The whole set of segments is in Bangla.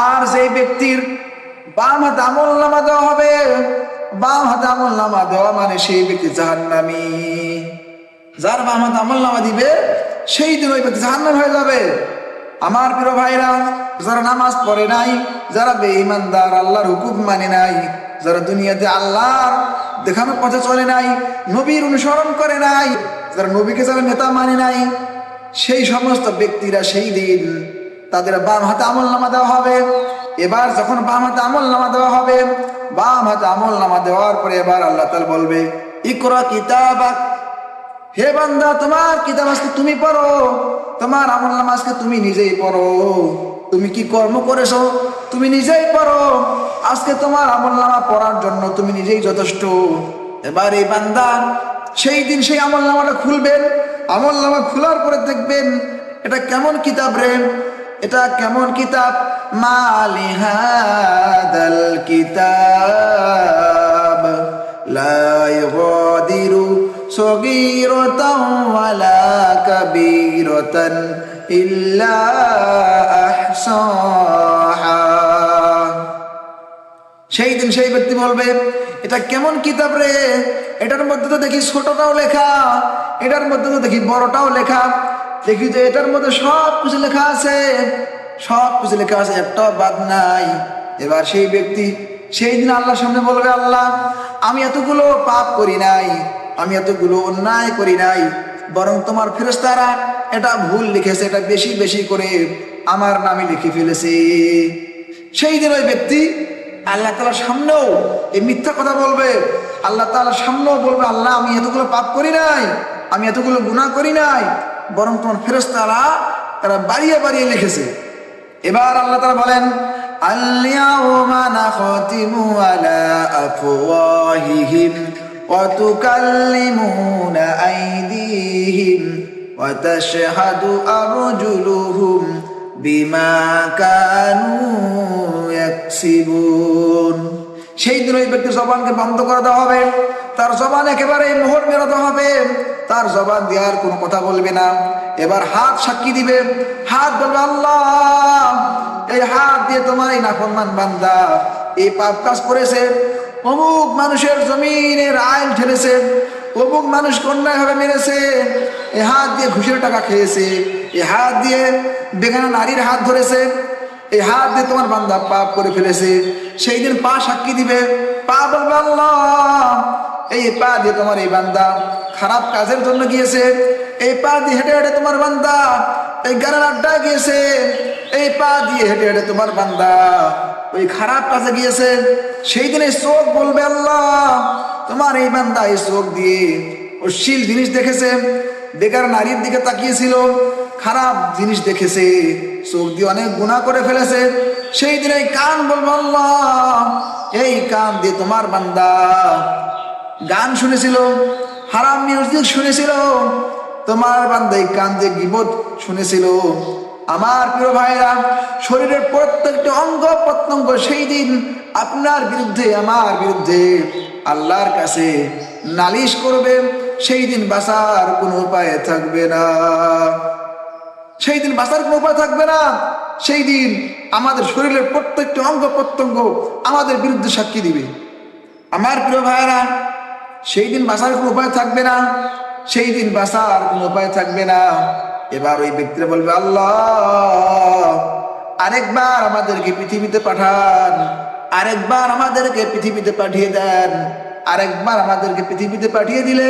আর যে ব্যক্তির বাম হাতে আমলনামা দেওয়া হবে, বাম হাতে আমলনামা দেওয়া মানে সেই ব্যক্তি জাহান্নামী। যার বাম হাতে আমলনামা দিবে সেই দিন ওই ব্যক্তি জাহান্নামী হয়ে যাবে। আমার প্রিয় ভাইরা, যারা নামাজ পড়ে নাই, যারা বেঈমানদার, আল্লাহর হুকুম মানে নাই, যারা দুনিয়াতে আল্লাহর দেখানোর পথে চলে নাই, নবীর অনুসরণ করে নাই, যারা নবীকে যারা নেতা মানে নাই, সেই সমস্ত ব্যক্তিরা সেই দিন তাদের বাম হাতে আমলনামা দেওয়া হবে। এবার যখন বাম হাতে আমলনামা দেওয়া হবে, বাম হাতে আমলনামা দেওয়ার পরে এবার আল্লাহ তাআলা বলবে, ইকরা কিতাবাক, হে বান্দা তোমার কিতাব আজকে তুমি পড়ো, তোমার আমলনামা আজকে তুমি নিজেই পড়ো। তুমি কি কর্ম করেছো তুমি নিজেই পড়ো, আজকে তোমার আমলনামা পড়ার জন্য তুমি নিজেই যথেষ্ট। এবার এই বান্দা সেই দিন সেই আমলনামাটা খুলবেন, আমলনামা খোলার পরে দেখবেন এটা কেমন কিতাব রে, এটা কেমন কিতাব। মালি হাদাল কিতাব লা ইগাদিরু সগীরাতাও ওয়ালা কাবীরাতান ইল্লা আহসাহা। সেই দিন সেই ব্যক্তি বলবে এটা কেমন কিতাব রে, এটার মধ্যে তো দেখি ছোটটাও লেখা, এটার মধ্যে তো দেখি বড়টাও লেখা, দেখি যে এটার মধ্যে সব কিছু লেখা আছে, সব কিছু লেখা আছে, একটাও বাদ নাই। এবার সেই ব্যক্তি সেই দিন আল্লাহর সামনে বলবে, আল্লাহ আমি এতগুলো পাপ করি নাই, আমি এতগুলো অন্যায় করি নাই, বরং তোমার ফেরেশতারা এটা ভুল লিখেছে, এটা বেশি বেশি করে আমার নামে লিখে ফেলেছে। সেই দিন ওই ব্যক্তি আল্লাহ তাআলার সামনেও এই মিথ্যা কথা বলবে, আল্লাহ তাআলার সামনেও বলবে, আল্লাহ আমি এতগুলো পাপ করি নাই, আমি এতগুলো গুনাহ করি নাই, বরং তোমার ফেরেশতারা তারা বাড়িয়ে বাড়িয়ে লিখেছে। এবার আল্লাহ তাআলা বলেন, আল-ইয়াওমা নাখতিমু আলা আফওয়াহিহিম ওয়া তুকাল্লিমুনা আইদিহিম ওয়া তাশহাদু আরজুলুহুম বিমা কানু ইয়াকসিবুন। সেই দিন ওই ব্যক্তির জবানকে বন্ধ করে দেওয়া হবে, তার জবান একেবারে মোহর মেরে দেওয়া হবে, তার জবান দিয়ে আর কোনো কথা বলবে না। এবার হাত সাক্ষী দিবে, হাত বলবে, আল্লাহ এই হাত দিয়ে তোমার এই নাফরমান বান্দা এই পাপ কাজ করেছে, অমুক মানুষের জমিনের আইল ঠেলেছে, অমুক মানুষ অন্যায়ভাবে মেরেছে, এই হাত দিয়ে ঘুষের টাকা খেয়েছে, এই হাত দিয়ে বেগানা নারীর হাত ধরেছে, এই হাত দিয়ে তোমার বান্দা পাপ করে ফেলেছে। সেই দিন পা সাক্ষী দিবে, পা বলবে, আল্লাহ এই পা দিয়ে তোমার এই বান্দা খারাপ কাজের জন্য গিয়েছে, এই পা দিয়ে হেঁটে হেঁটে তোমার বান্দা এই গানের আড্ডায় গিয়েছে, এই পা দিয়ে হেঁটে হেঁটে তোমার বান্দা ওই খারাপ কাজে গিয়েছে। সেই দিন এই চোখ বলবে, আল্লাহ তোমার এই বান্দা এই চোখ দিয়ে অশ্লীল জিনিস দেখেছে, বেকার নারীর দিকে তাকিয়েছিল, খারাপ জিনিস দেখেছে, চোখ দিয়ে অনেক গুনাহ করে ফেলেছে। সেই দিন এই কান বলবে, আল্লাহ এই কান দিয়ে তোমার বান্দা গান শুনেছিল, হারাম মিউজিক শুনেছিল, তোমার বান্দা এই কান দিয়ে গীবত শুনেছিল। আমার প্রিয় ভাইরা, শরীরের প্রত্যেকটা অঙ্গ প্রত্যঙ্গ সেই দিন আপনার বিরুদ্ধে আমার বিরুদ্ধে আল্লাহর কাছে নালিশ করবে। সেই দিন বাঁচার কোনো উপায় থাকবে না, সেই দিন বাঁচার কোনো উপায় থাকবে না। সেই দিন আমাদের শরীরের প্রত্যেকটা অঙ্গ প্রত্যঙ্গ আমাদের বিরুদ্ধে সাক্ষী দিবে। আমার প্রিয় ভাইরা, সেই দিন বাঁচার কোনো উপায় থাকবে না, সেই দিন বাঁচার কোনো উপায় থাকবে না। এবার ওই ব্যক্তিরা বলবে, আল্লাহ আরেকবার আমাদেরকে পৃথিবীতে পাঠান, আরেকবার আমাদেরকে পৃথিবীতে পাঠিয়ে দেন, আরেকবার আমাদেরকে পৃথিবীতে পাঠিয়ে দিলে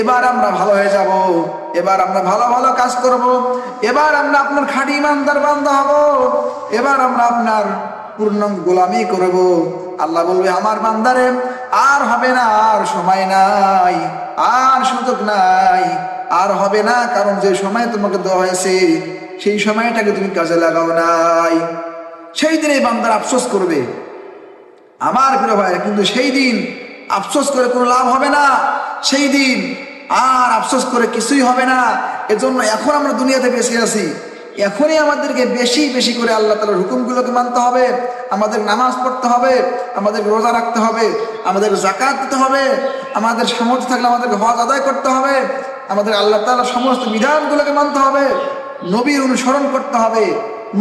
এবার আমরা ভালো হয়ে যাব, এবার আমরা ভালো ভালো কাজ করব, এবার আমরা আপনার খাঁটি ইমানদার বান্দা হব, এবার আমরা আপনার পূর্ণাঙ্গ গোলামি করব। আল্লাহ বলবে, আমার বান্দারে আর হবে না, আর সময় নাই, আর সুযোগ নাই, আর হবে না, কারণ যে সময় তোমাকে দেওয়া হয়েছে সেই সময়টাকে তুমি কাজে লাগাও নাই। সেই দিন এই বান্দার আফসোস করবে। আমার প্রিয় ভাই, কিন্তু সেই দিন আফসোস করে কোনো লাভ হবে না, সেই দিন আর আফসোস করে কিছুই হবে না। এজন্য এখন আমরা দুনিয়াতে বেঁচে আছি, এখনই আমাদেরকে বেশি বেশি করে আল্লাহ তাআলার হুকুমগুলোকে মানতে হবে, আমাদের নামাজ পড়তে হবে, আমাদের রোজা রাখতে হবে, আমাদের যাকাত দিতে হবে, আমাদের সামর্থ্য থাকলে আমাদেরকে হজ আদায় করতে হবে, আমাদের আল্লাহ তাআলার সমস্ত বিধানগুলোকে মানতে হবে, নবীর অনুসরণ করতে হবে।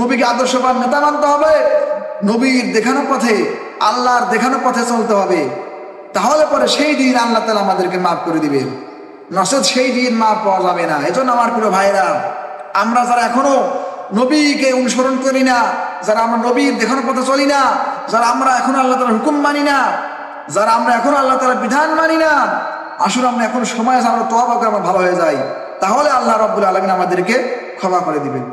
নবীকে আদর্শবান নেতা মানতে হবে, নবীর দেখানো পথে, আল্লাহর দেখানো পথে চলতে হবে। তাহলে পরে সেই দিন আল্লাহ তাআলা আমাদেরকে মাফ করে দিবেন, নচেত সেই দিন মাফ পাওয়া যাবে না। এজন্য আমার প্রিয় ভাইরা, আমরা যারা এখনো নবীকে অনুসরণ করি না, যারা আমরা নবীর দেখানো পথে চলি না, যারা আমরা এখন আল্লাহ তাআলার হুকুম মানি না, যারা আমরা এখন আল্লাহ তাআলার বিধান মানি না, আসলে আমরা এখন সময় আছে আমরা তওবা করে আমরা ভালো হয়ে যাই, তাহলে আল্লাহ রাব্বুল আলামিন আমাদেরকে ক্ষমা করে দিবেন।